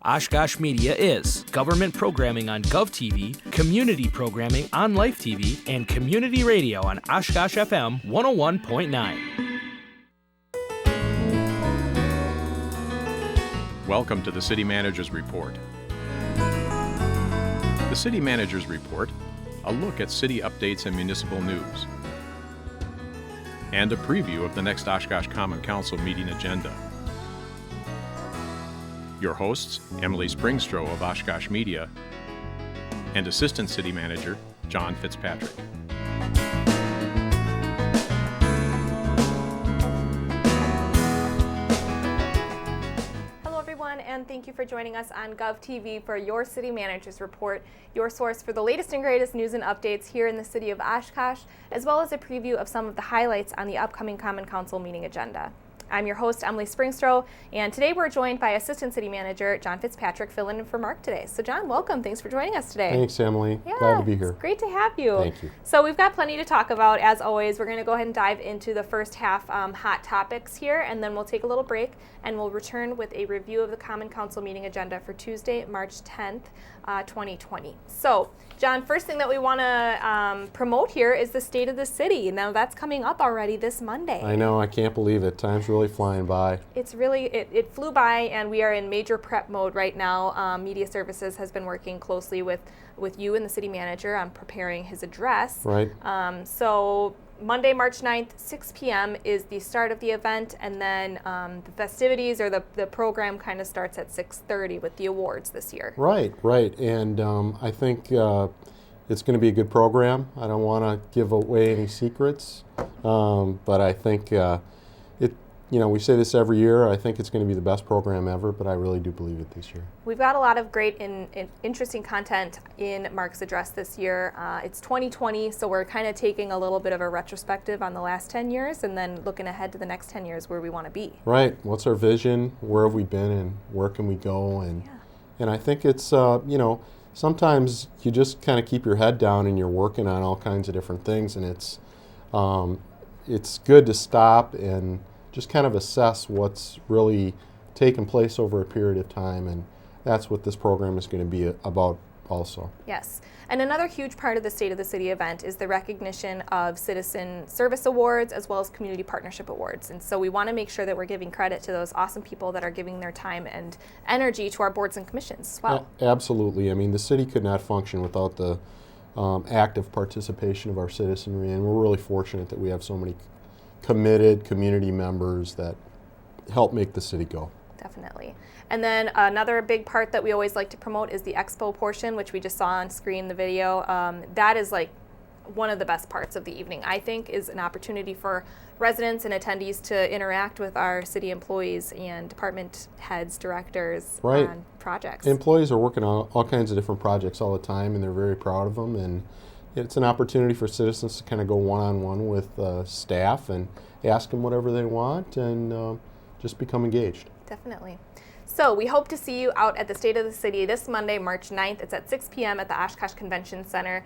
Oshkosh Media is government programming on GovTV, community programming on Life TV, and community radio on Oshkosh FM 101.9. Welcome to the City Manager's Report. The City Manager's Report, a look at city updates and municipal news, and a preview of the next Oshkosh Common Council meeting agenda. Your hosts, Emily Springstroh of Oshkosh Media and Assistant City Manager, John Fitzpatrick. Hello everyone, and thank you for joining us on GovTV for your City Manager's Report, your source for the latest and greatest news and updates here in the city of Oshkosh, as well as a preview of some of the highlights on the upcoming Common Council meeting agenda. I'm your host, Emily Springstroh, and today we're joined by Assistant City Manager John Fitzpatrick, filling in for Mark today. So John, welcome. Thanks for joining us today. Thanks, Emily. Yeah, glad to be here. It's great to have you. Thank you. So we've got plenty to talk about. As always, we're going to go ahead and dive into the first half hot topics here, and then we'll take a little break, and we'll return with a review of the Common Council meeting agenda for Tuesday, March 10th, 2020. So, John, first thing that we want to promote here is the State of the City. Now, that's coming up already this Monday. I know, I can't believe it. Time's really flying by. It's really, it flew by, and we are in major prep mode right now. Media Services has been working closely with you and the City Manager on preparing his address. Right. So Monday, March 9th, 6 p.m. is the start of the event, and then the festivities or the program kind of starts at 6:30 with the awards this year. Right. And I think it's going to be a good program. I don't want to give away any secrets, but I think we say this every year. I think it's going to be the best program ever, but I really do believe it this year. We've got a lot of great and interesting content in Mark's address this year. It's 2020, so we're kind of taking a little bit of a retrospective on the last 10 years and then looking ahead to the next 10 years where we want to be. Right. What's our vision? Where have we been and where can we go? And I think it's, sometimes you just kind of keep your head down and you're working on all kinds of different things, and it's good to stop and just kind of assess what's really taken place over a period of time, and that's what this program is going to be about also. Yes, and another huge part of the State of the City event is the recognition of Citizen Service Awards as well as Community Partnership Awards, and so we want to make sure that we're giving credit to those awesome people that are giving their time and energy to our boards and commissions as well. Absolutely. I mean, the city could not function without the active participation of our citizenry, and we're really fortunate that we have so many committed community members that help make the city go. Definitely. And then another big part that we always like to promote is the expo portion, which we just saw on screen, the video. That is like one of the best parts of the evening, I think, is an opportunity for residents and attendees to interact with our city employees and department heads, directors on projects. Employees are working on all kinds of different projects all the time, and they're very proud of them. And it's an opportunity for citizens to kind of go one-on-one with staff and ask them whatever they want and just become engaged. Definitely. So we hope to see you out at the State of the City this Monday, March 9th. It's at 6 p.m. at the Oshkosh Convention Center.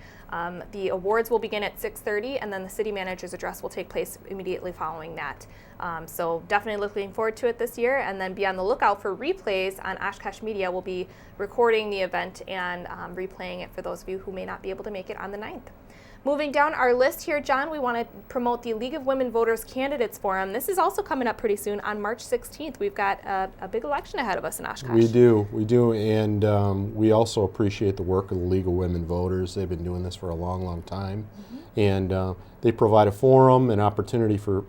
The awards will begin at 6:30, and then the City Manager's address will take place immediately following that. So definitely looking forward to it this year, and then be on the lookout for replays on Oshkosh Media. We'll be recording the event and replaying it for those of you who may not be able to make it on the 9th. Moving down our list here, John, we want to promote the League of Women Voters Candidates Forum. This is also coming up pretty soon on March 16th. We've got a big election ahead of us in Oshkosh. We do, and we also appreciate the work of the League of Women Voters. They've been doing this for a long time, and they provide a forum, an opportunity for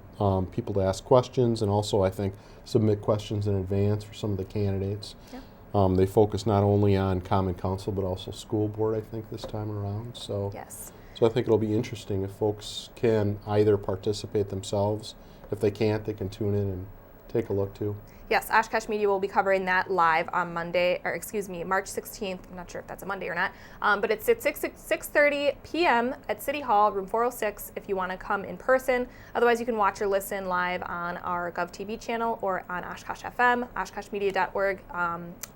people to ask questions, and also, I think, submit questions in advance for some of the candidates. Yeah. They focus not only on Common Council, but also School Board, I think, this time around. So. Yes. So I think it'll be interesting if folks can either participate themselves. If they can't, they can tune in and take a look too. Yes, Oshkosh Media will be covering that live on March 16th. I'm not sure if that's a Monday or not, but it's at 6:30 p.m. at City Hall, room 406, if you want to come in person. Otherwise, you can watch or listen live on our GovTV channel or on Oshkosh FM. OshkoshMedia.org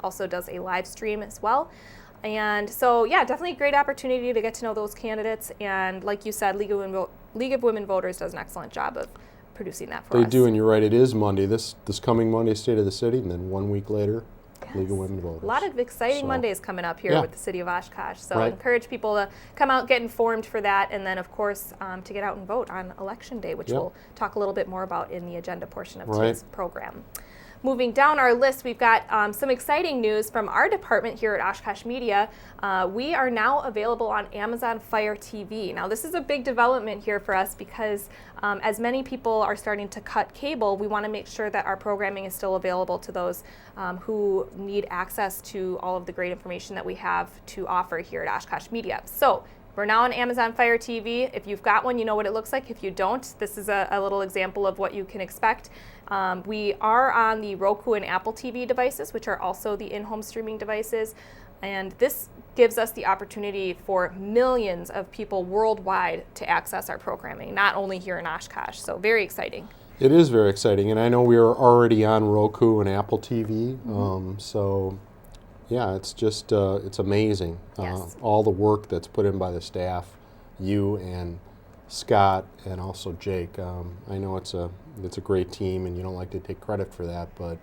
also does a live stream as well. And so, yeah, definitely a great opportunity to get to know those candidates. And like you said, League of Women Voters does an excellent job of producing that for us. They do, and you're right, it is Monday. This coming Monday, State of the City, and then 1 week later, League of Women Voters. A lot of exciting Mondays coming up here with the city of Oshkosh. So encourage people to come out, get informed for that, and then, of course, to get out and vote on Election Day, which we'll talk a little bit more about in the agenda portion of today's program. Moving down our list, we've got some exciting news from our department here at Oshkosh Media. We are now available on Amazon Fire TV. Now, this is a big development here for us because as many people are starting to cut cable, we want to make sure that our programming is still available to those who need access to all of the great information that we have to offer here at Oshkosh Media. So we're now on Amazon Fire TV. If you've got one, you know what it looks like. If you don't, this is a little example of what you can expect. We are on the Roku and Apple TV devices, which are also the in-home streaming devices. And this gives us the opportunity for millions of people worldwide to access our programming, not only here in Oshkosh. So very exciting. It is very exciting. And I know we are already on Roku and Apple TV. So yeah, it's just, it's amazing. All the work that's put in by the staff, you and Scott and also Jake. I know it's a great team, and you don't like to take credit for that, but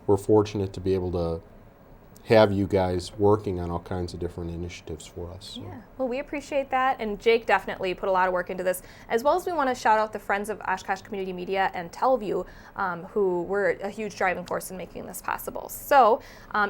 we're fortunate to be able to have you guys working on all kinds of different initiatives for us. So. Yeah, well, we appreciate that, and Jake definitely put a lot of work into this, as well as we want to shout out the Friends of Oshkosh Community Media and Teleview, who were a huge driving force in making this possible. So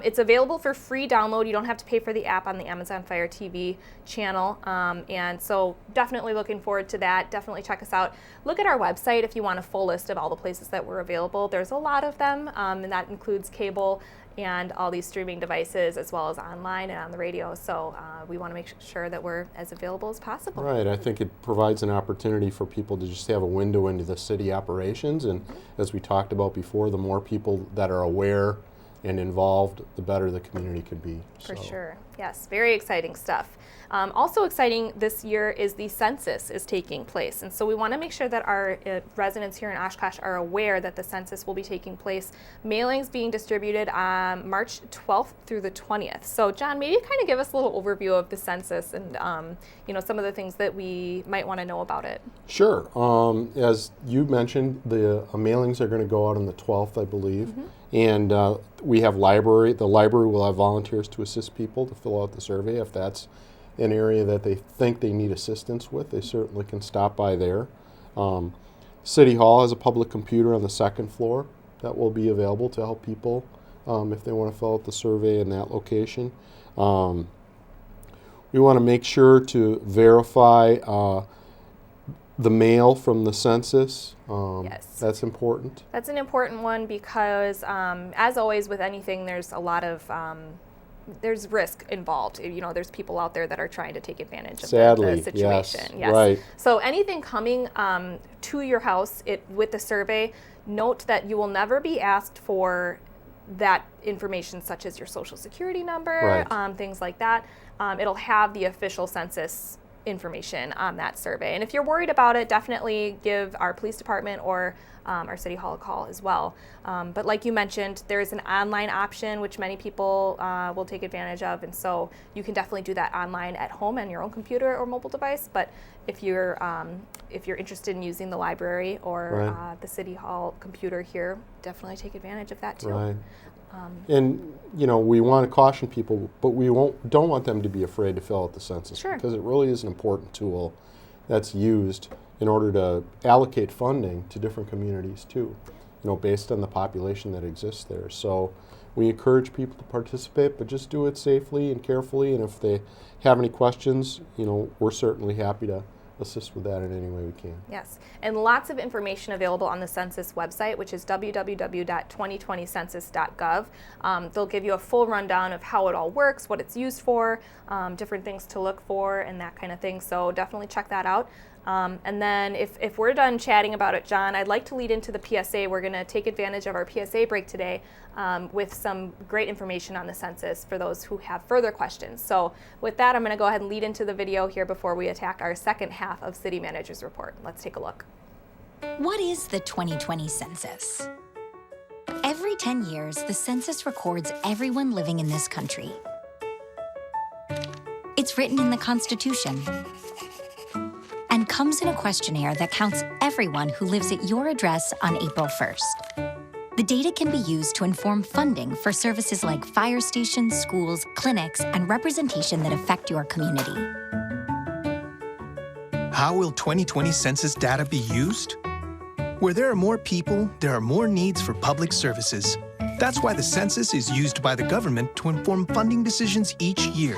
it's available for free download. You don't have to pay for the app on the Amazon Fire TV channel, and so definitely looking forward to that. Definitely check us out. Look at our website if you want a full list of all the places that we're available. There's a lot of them, and that includes cable and all these streaming devices, as well as online and on the radio. So we want to make sure that we're as available as possible. Right. I think it provides an opportunity for people to just have a window into the city operations. And as we talked about before, the more people that are aware and involved, the better the community could be. For sure. Yes, very exciting stuff. Also exciting this year is the census is taking place. And so we want to make sure that our residents here in Oshkosh are aware that the census will be taking place. Mailings being distributed on March 12th through the 20th. So John, maybe kind of give us a little overview of the census and some of the things that we might want to know about it. Sure. As you mentioned, the mailings are going to go out on the 12th, I believe. And we have library. The library will have volunteers to assist people to fill out the survey. If that's an area that they think they need assistance with, they certainly can stop by there. City Hall has a public computer on the second floor that will be available to help people if they want to fill out the survey in that location. We want to make sure to verify the mail from the census. Yes. That's important. That's an important one because, as always with anything, there's a lot of there's risk involved. There's people out there that are trying to take advantage of the situation. Yes. Right. So anything coming to your house with the survey, note that you will never be asked for that information, such as your social security number, things like that. It'll have the official census information on that survey. And if you're worried about it, definitely give our police department or our City Hall a call as well. But like you mentioned, there is an online option which many people will take advantage of, and so you can definitely do that online at home on your own computer or mobile device. But if you're interested in using the library or the City Hall computer here, definitely take advantage of that too. Right. And we want to caution people, but we don't want them to be afraid to fill out the census because it really is an important tool that's used in order to allocate funding to different communities too, based on the population that exists there. So we encourage people to participate, but just do it safely and carefully. And if they have any questions, we're certainly happy to assist with that in any way we can. Yes, and lots of information available on the census website, which is www.2020census.gov. They'll give you a full rundown of how it all works, what it's used for, different things to look for, and that kind of thing. So definitely check that out. And then if we're done chatting about it, John, I'd like to lead into the PSA. We're going to take advantage of our PSA break today with some great information on the census for those who have further questions. So with that, I'm going to go ahead and lead into the video here before we attack our second half of City Manager's Report. Let's take a look. What is the 2020 census? Every 10 years, the census records everyone living in this country. It's written in the Constitution and comes in a questionnaire that counts everyone who lives at your address on April 1st. The data can be used to inform funding for services like fire stations, schools, clinics, and representation that affect your community. How will 2020 census data be used? Where there are more people, there are more needs for public services. That's why the census is used by the government to inform funding decisions each year.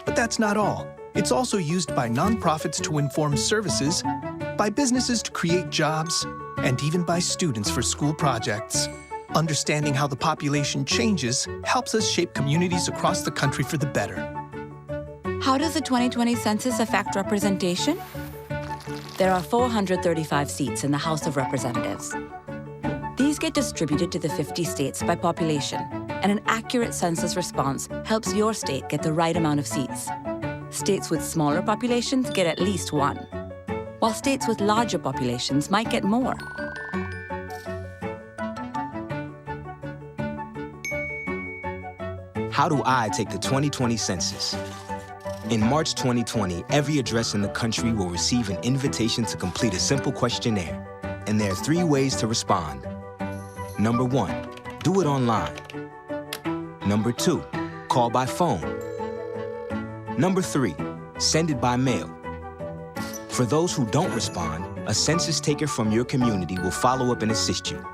But that's not all. It's also used by nonprofits to inform services, by businesses to create jobs, and even by students for school projects. Understanding how the population changes helps us shape communities across the country for the better. How does the 2020 census affect representation? There are 435 seats in the House of Representatives. These get distributed to the 50 states by population, and an accurate census response helps your state get the right amount of seats. States with smaller populations get at least one, while states with larger populations might get more. How do I take the 2020 census? In March 2020, every address in the country will receive an invitation to complete a simple questionnaire, and there are 3 ways to respond. Number 1, do it online. Number 2, call by phone. Number 3, send it by mail. For those who don't respond, a census taker from your community will follow up and assist you.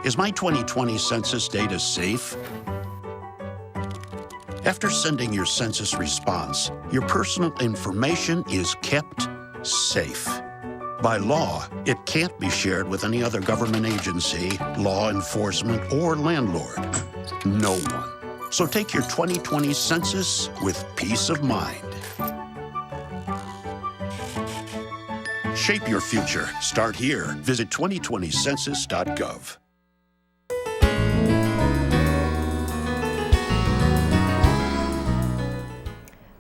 Is my 2020 census data safe? After sending your census response, your personal information is kept safe. By law, it can't be shared with any other government agency, law enforcement, or landlord. No one. So take your 2020 census with peace of mind. Shape your future. Start here. Visit 2020census.gov.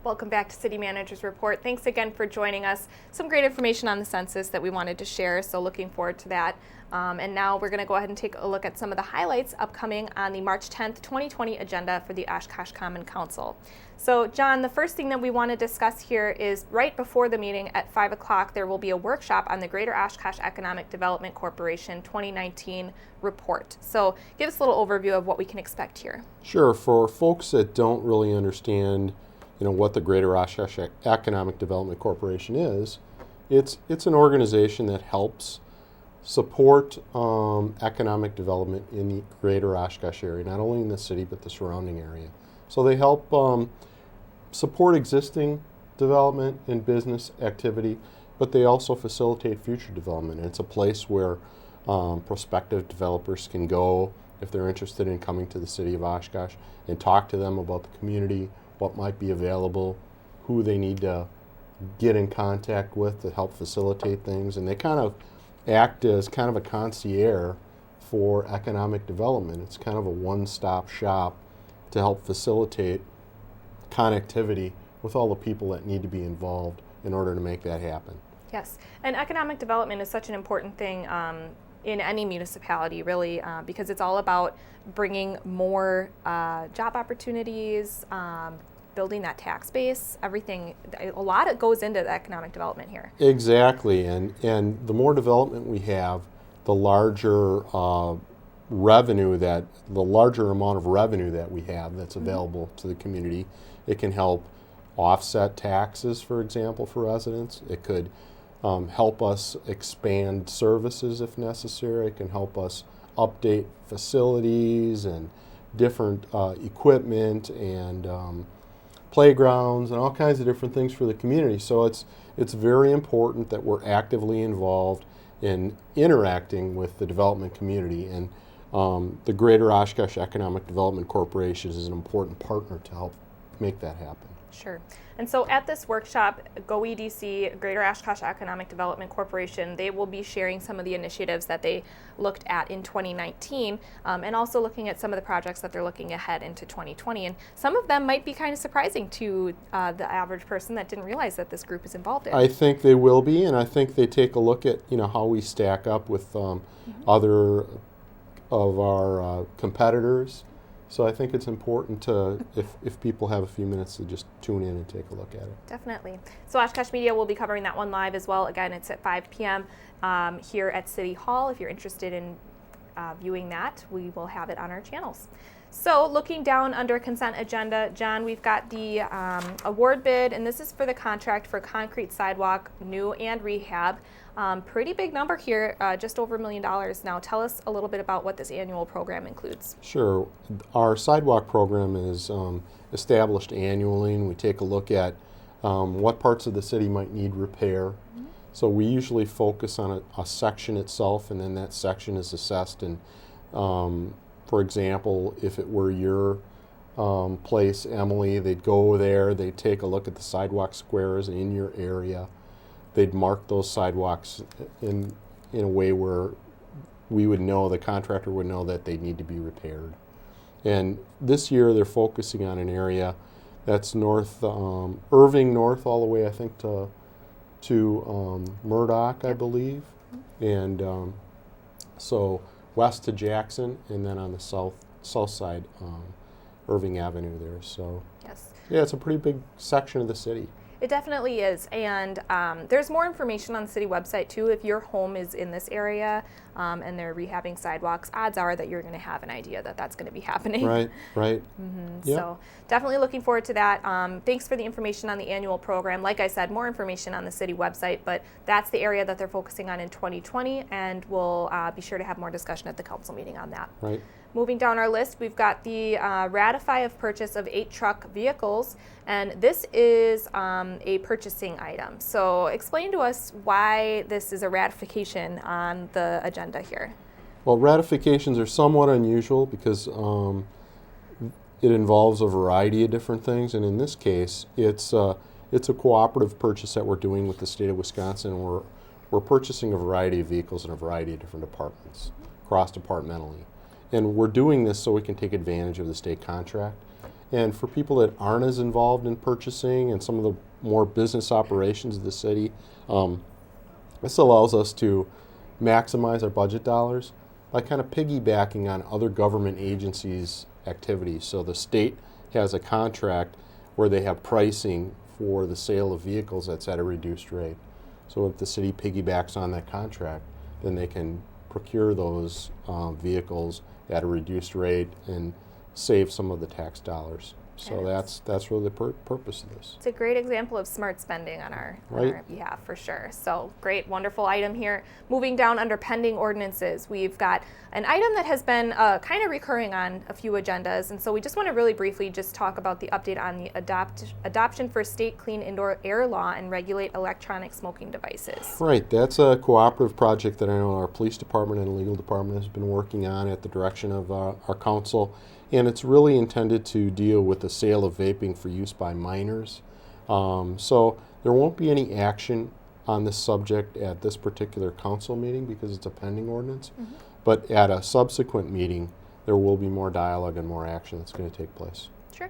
Welcome back to City Manager's Report. Thanks again for joining us. Some great information on the census that we wanted to share, so looking forward to that. And now we're going to go ahead and take a look at some of the highlights upcoming on the March 10th, 2020 agenda for the Oshkosh Common Council. So, John, the first thing that we want to discuss here is right before the meeting at 5 o'clock, there will be a workshop on the Greater Oshkosh Economic Development Corporation 2019 report. So, give us a little overview of what we can expect here. Sure. For folks that don't really understand what the Greater Oshkosh Economic Development Corporation is, it's an organization that helps support economic development in the Greater Oshkosh area, not only in the city but the surrounding area. So they help support existing development and business activity, but they also facilitate future development. And it's a place where prospective developers can go if they're interested in coming to the city of Oshkosh and talk to them about the community, what might be available, who they need to get in contact with to help facilitate things. And they kind of act as kind of a concierge for economic development. It's kind of a one-stop shop to help facilitate connectivity with all the people that need to be involved in order to make that happen. Yes, and economic development is such an important thing in any municipality, really, because it's all about bringing more job opportunities, building that tax base, everything. A lot goes into the economic development here. Exactly, and the more development we have, the larger amount of revenue that we have that's available to the community. It can help offset taxes, for example, for residents. It could help us expand services if necessary. It can help us update facilities and different equipment and playgrounds and all kinds of different things for the community. So it's very important that we're actively involved in interacting with the development community, and the Greater Oshkosh Economic Development Corporation is an important partner to help make that happen. Sure. And so at this workshop, GoEDC, Greater Oshkosh Economic Development Corporation, they will be sharing some of the initiatives that they looked at in 2019 and also looking at some of the projects that they're looking ahead into 2020. And some of them might be kind of surprising to the average person that didn't realize that this group is involved in. I think they will be, and I think they take a look at how we stack up with other of our competitors. So I think it's important to, if people have a few minutes, to just tune in and take a look at it. Definitely. So Oshkosh Media will be covering that one live as well. Again, it's at 5 p.m. Here at City Hall. If you're interested in viewing that, we will have it on our channels. So looking down under consent agenda, John, we've got the award bid, and this is for the contract for concrete sidewalk, new and rehab. Pretty big number here, just over $1 million. Now tell us a little bit about what this annual program includes. Sure. Our sidewalk program is established annually, and we take a look at what parts of the city might need repair. So we usually focus on a section itself, and then that section is assessed. And for example, if it were your place, Emily, they'd go there, they'd take a look at the sidewalk squares in your area. They'd mark those sidewalks in a way where we would know, the contractor would know that they need to be repaired. And this year they're focusing on an area that's north, Irving north all the way, I think, to Murdoch, I believe. And so west to Jackson, and then on the south side, Irving Avenue there. So yes, yeah, it's a pretty big section of the city. It definitely is, and there's more information on the city website too. If your home is in this area and they're rehabbing sidewalks, odds are that you're going to have an idea that that's going to be happening. Right, right. Yep. So definitely looking forward to that. Thanks for the information on the annual program. Like I said, more information on the city website, but that's the area that they're focusing on in 2020, and we'll be sure to have more discussion at the council meeting on that. Right. Moving down our list, we've got the ratify of purchase of 8 truck vehicles, and this is a purchasing item. So explain to us why this is a ratification on the agenda here. Well, ratifications are somewhat unusual because it involves a variety of different things, and in this case, it's a cooperative purchase that we're doing with the state of Wisconsin. We're purchasing a variety of vehicles in a variety of different departments, cross-departmentally. And we're doing this so we can take advantage of the state contract. And for people that aren't as involved in purchasing and some of the more business operations of the city, this allows us to maximize our budget dollars by kind of piggybacking on other government agencies' activities. So the state has a contract where they have pricing for the sale of vehicles that's at a reduced rate. So if the city piggybacks on that contract, then they can procure those vehicles at a reduced rate and save some of the tax dollars. So that's really the purpose of this. It's a great example of smart spending on our behalf, for sure. So great, wonderful item here. Moving down under pending ordinances, we've got an item that has been kind of recurring on a few agendas, and so we just want to really briefly just talk about the update on the adoption for state clean indoor air law and regulate electronic smoking devices. Right, that's a cooperative project that I know our police department and legal department has been working on at the direction of our council. And it's really intended to deal with the sale of vaping for use by minors. So there won't be any action on this subject at this particular council meeting because it's a pending ordinance. But at a subsequent meeting, there will be more dialogue and more action that's going to take place. Sure.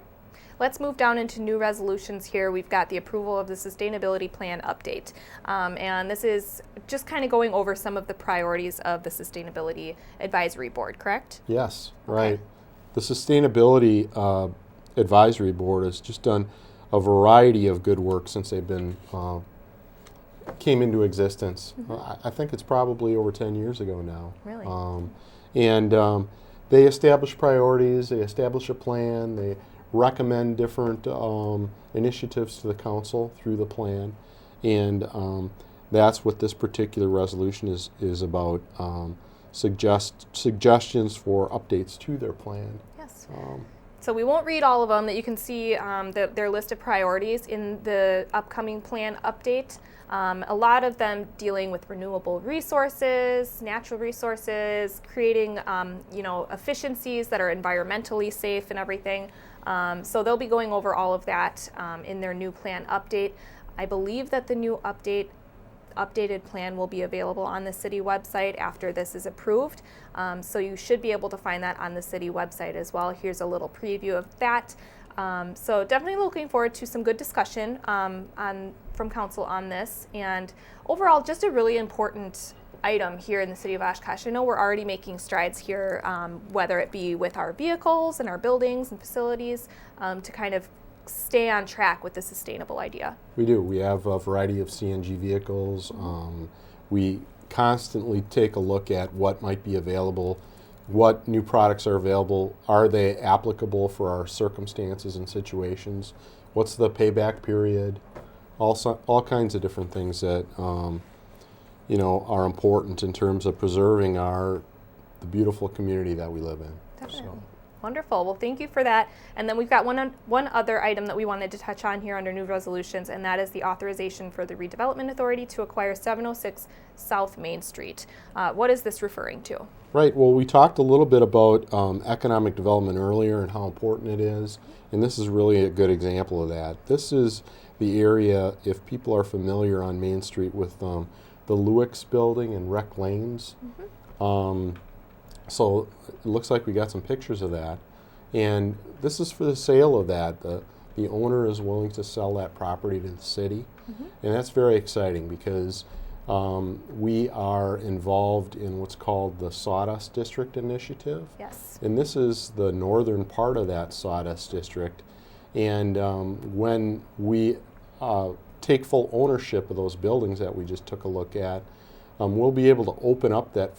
Let's move down into new resolutions here. We've got the approval of the sustainability plan update. And this is just kind of going over some of the priorities of the Sustainability Advisory Board, correct? Yes, right. The Sustainability Advisory Board has just done a variety of good work since they've been came into existence. I think it's probably over 10 years ago now. Really? They establish priorities, they establish a plan, they recommend different initiatives to the council through the plan, and that's what this particular resolution is about. Suggestions for updates to their plan. Yes. So we won't read all of them. That you can see their list of priorities in the upcoming plan update. A lot of them dealing with renewable resources, natural resources, creating efficiencies that are environmentally safe and everything. So they'll be going over all of that in their new plan update. I believe that the new updated plan will be available on the city website after this is approved. So you should be able to find that on the city website as well. Here's a little preview of that. So definitely looking forward to some good discussion from council on this. And overall, just a really important item here in the city of Oshkosh. I know we're already making strides here, whether it be with our vehicles and our buildings and facilities, to kind of stay on track with the sustainable idea. We do. We have a variety of CNG vehicles. We constantly take a look at what might be available what new products are available, are they applicable for our circumstances and situations, what's the payback period, all kinds of different things that are important in terms of preserving the beautiful community that we live in. Definitely. So. Wonderful. Well, thank you for that. And then we've got one other item that we wanted to touch on here under new resolutions, and that is the authorization for the Redevelopment Authority to acquire 706 South Main Street. What is this referring to? Right. Well, we talked a little bit about economic development earlier and how important it is, and this is really a good example of that. This is the area, if people are familiar on Main Street with the Lewix building and Rec Lanes. Mm-hmm. So it looks like we got some pictures of that. And this is for the sale of that. The owner is willing to sell that property to the city. Mm-hmm. And that's very exciting because we are involved in what's called the Sawdust District Initiative. Yes. And this is the northern part of that Sawdust District. And when we take full ownership of those buildings that we just took a look at, we'll be able to open up that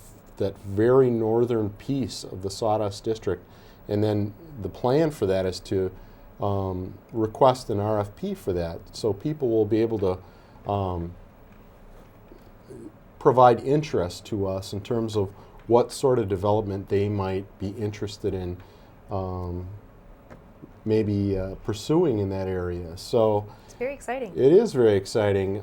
very northern piece of the Sawdust District. And then the plan for that is to request an RFP for that. So people will be able to provide interest to us in terms of what sort of development they might be interested in maybe pursuing in that area. So it's very exciting. It is very exciting.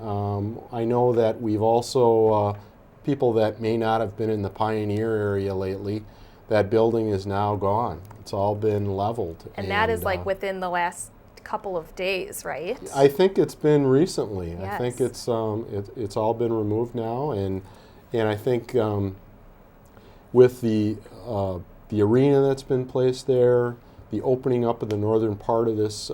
I know that we've also people that may not have been in the Pioneer area lately, that building is now gone. It's all been leveled. And that is like within the last couple of days, right? I think it's been recently. Yes. I think it's all been removed now, and I think with the arena that's been placed there, the opening up of the northern part of this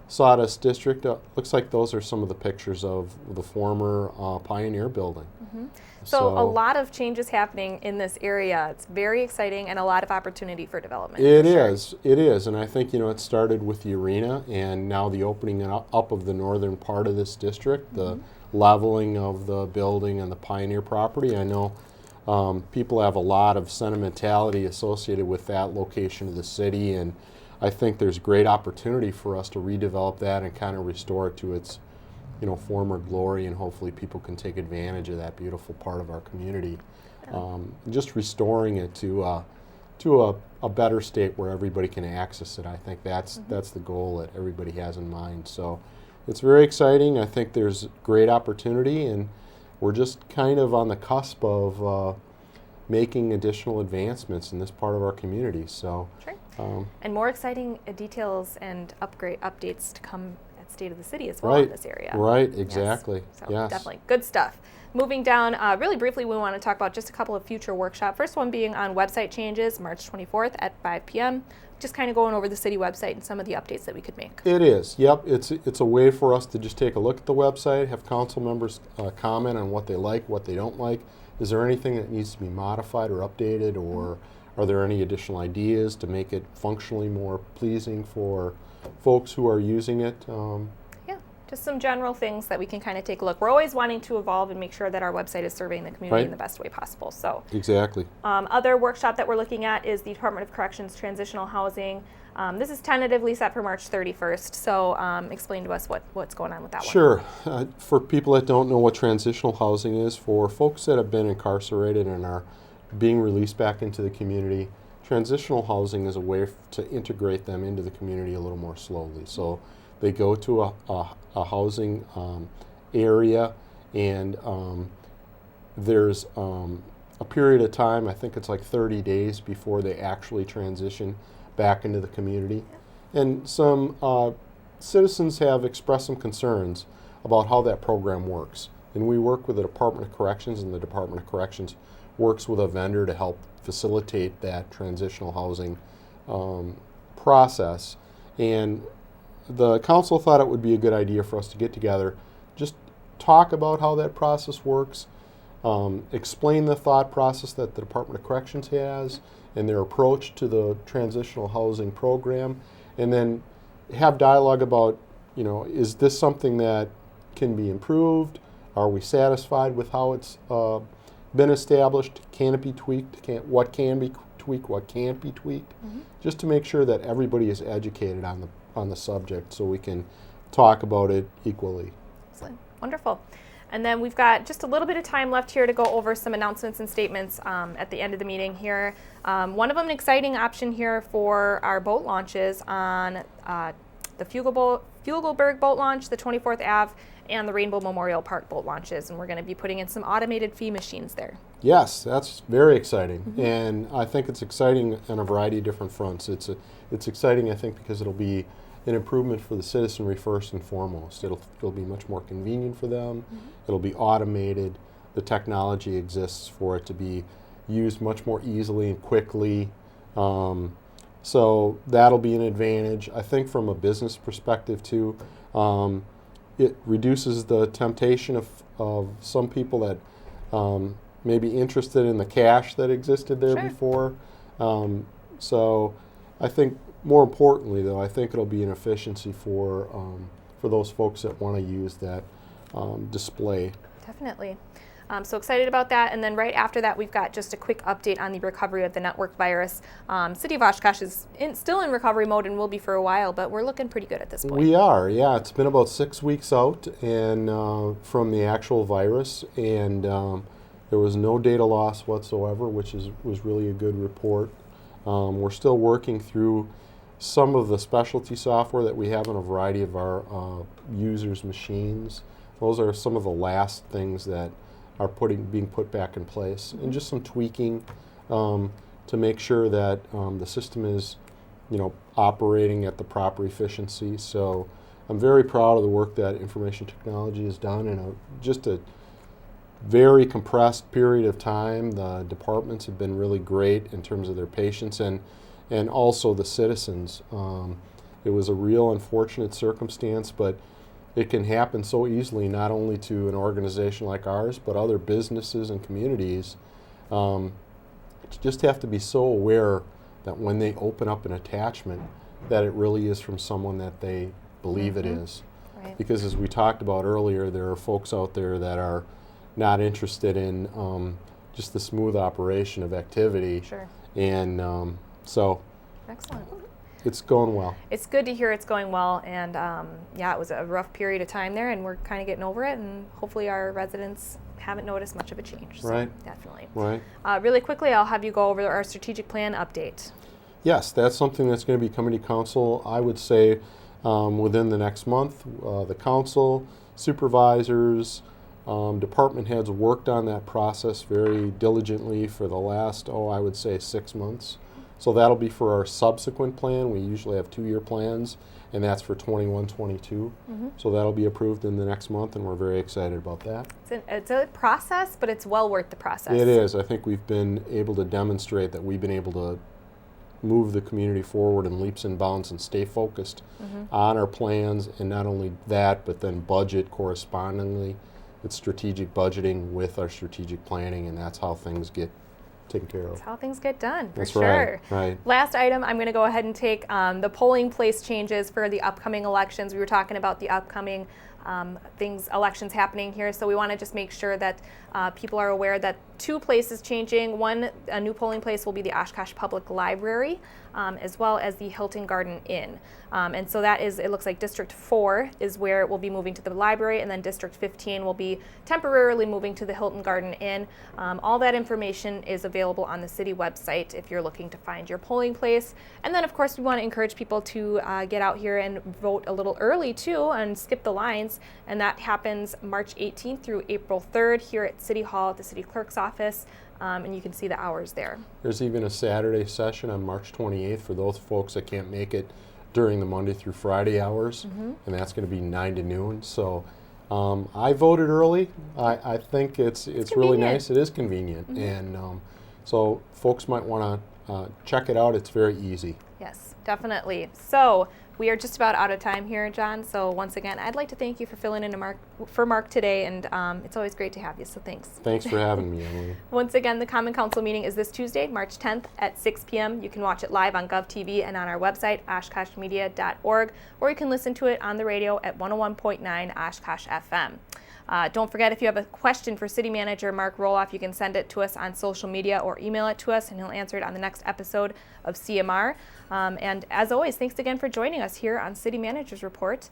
Sawdust District, looks like those are some of the pictures of the former Pioneer building. Mm-hmm. So a lot of changes happening in this area. It's very exciting and a lot of opportunity for development. It is, and I think it started with the arena, and now the opening up of the northern part of this district, the leveling of the building and the Pioneer property. I know people have a lot of sentimentality associated with that location of the city, and I think there's great opportunity for us to redevelop that and kind of restore it to its former glory, and hopefully people can take advantage of that beautiful part of our community. Just restoring it to a better state where everybody can access it. I think that's the goal that everybody has in mind. So it's very exciting. I think there's great opportunity, and we're just kind of on the cusp of making additional advancements in this part of our community. So, sure. And more exciting details and updates to come at State of the City as well in this area. Right, exactly. Yes. So definitely good stuff. Moving down, really briefly, we want to talk about just a couple of future workshops. First one being on website changes, March 24th at 5 p.m. Just kind of going over the city website and some of the updates that we could make. It is, yep. It's a way for us to just take a look at the website, have council members comment on what they like, what they don't like. Is there anything that needs to be modified or updated, or are there any additional ideas to make it functionally more pleasing for folks who are using it? Just some general things that we can kind of take a look. We're always wanting to evolve and make sure that our website is serving the community in the best way possible. So exactly. Other workshop that we're looking at is the Department of Corrections Transitional Housing. This is tentatively set for March 31st. So explain to us what's going on with that one. Sure. For people that don't know what transitional housing is, for folks that have been incarcerated and are being released back into the community, transitional housing is a way to integrate them into the community a little more slowly. So they go to a housing area, and there's a period of time, I think it's like 30 days before they actually transition back into the community. And some citizens have expressed some concerns about how that program works. And we work with the Department of Corrections, and the Department of Corrections works with a vendor to help facilitate that transitional housing process. And the council thought it would be a good idea for us to get together, just talk about how that process works, explain the thought process that the Department of Corrections has and their approach to the transitional housing program, and then have dialogue about, is this something that can be improved? Are we satisfied with how it's been established? Can it be tweaked? What can be tweaked, what can't be tweaked, just to make sure that everybody is educated on the subject so we can talk about it equally. Excellent. Wonderful. And then we've got just a little bit of time left here to go over some announcements and statements at the end of the meeting here. One of them, an exciting option here for our boat launches on the Fugelberg boat launch, the 24th Ave, and the Rainbow Memorial Park boat launches. And we're going to be putting in some automated fee machines there. Yes, that's very exciting. And I think it's exciting on a variety of different fronts. It's exciting, I think, because it'll be an improvement for the citizenry first and foremost. It'll be much more convenient for them. It'll be automated. The technology exists for it to be used much more easily and quickly. So that'll be an advantage. I think from a business perspective too, it reduces the temptation of some people that may be interested in the cash that existed there before. So I think more importantly, though, I think it'll be an efficiency for those folks that want to use that display. Definitely. So excited about that. And then right after that, we've got just a quick update on the recovery of the network virus. City of Oshkosh is still in recovery mode and will be for a while, but we're looking pretty good at this point. We are, yeah. It's been about 6 weeks out and from the actual virus, and there was no data loss whatsoever, which was really a good report. We're still working through some of the specialty software that we have on a variety of our users' machines. Those are some of the last things that are being put back in place, and just some tweaking to make sure that the system is, operating at the proper efficiency. So I'm very proud of the work that information technology has done in just a very compressed period of time. The departments have been really great in terms of their patience and also the citizens. It was a real unfortunate circumstance, but it can happen so easily, not only to an organization like ours, but other businesses and communities. You just have to be so aware that when they open up an attachment, that it really is from someone that they believe it is. Right. Because as we talked about earlier, there are folks out there that are not interested in just the smooth operation of activity. Sure. And so Excellent. It's going well. It's good to hear it's going well, and yeah, it was a rough period of time there, and we're kind of getting over it, and hopefully our residents haven't noticed much of a change. So Right. definitely. Right. Really quickly, I'll have you go over our strategic plan update. Yes, that's something that's going to be coming to council, I would say, within the next month. The council, supervisors, department heads worked on that process very diligently for the last, I would say 6 months. So that'll be for our subsequent plan. We usually have 2-year plans, and that's for 21-22. So that'll be approved in the next month, and we're very excited about that. It's a process, but it's well worth the process. It is. I think we've been able to demonstrate that we've been able to move the community forward in leaps and bounds and stay focused on our plans, and not only that, but then budget correspondingly. It's strategic budgeting with our strategic planning, and that's how things get taken care of. That's how things get done, for That's sure. Right. Last item, I'm going to go ahead and take the polling place changes for the upcoming elections. We were talking about the upcoming elections happening here, so we want to just make sure that people are aware that 2 places changing. One, a new polling place will be the Oshkosh Public Library, as well as the Hilton Garden Inn. And so that is, it looks like District 4 is where it will be moving to the library, and then District 15 will be temporarily moving to the Hilton Garden Inn. All that information is available on the city website if you're looking to find your polling place. And then, of course, we want to encourage people to get out here and vote a little early, too, and skip the lines. And that happens March 18th through April 3rd here at City Hall at the City Clerk's office. And you can see the hours there. There's even a Saturday session on March 28th for those folks that can't make it during the Monday through Friday hours, and that's going to be 9 to noon. So I voted early. I think it's really nice. It is convenient, and so folks might want to check it out. It's very easy. Yes, definitely. So We are just about out of time here, John. So once again, I'd like to thank you for filling in for Mark today, and it's always great to have you, so thanks. Thanks for having me, Emily. Once again, the Common Council meeting is this Tuesday, March 10th at 6 p.m. You can watch it live on GovTV and on our website, oshkoshmedia.org, or you can listen to it on the radio at 101.9 Oshkosh FM. Don't forget, if you have a question for City Manager Mark Roloff, you can send it to us on social media or email it to us, and he'll answer it on the next episode of CMR. And as always, thanks again for joining us here on City Manager's Report.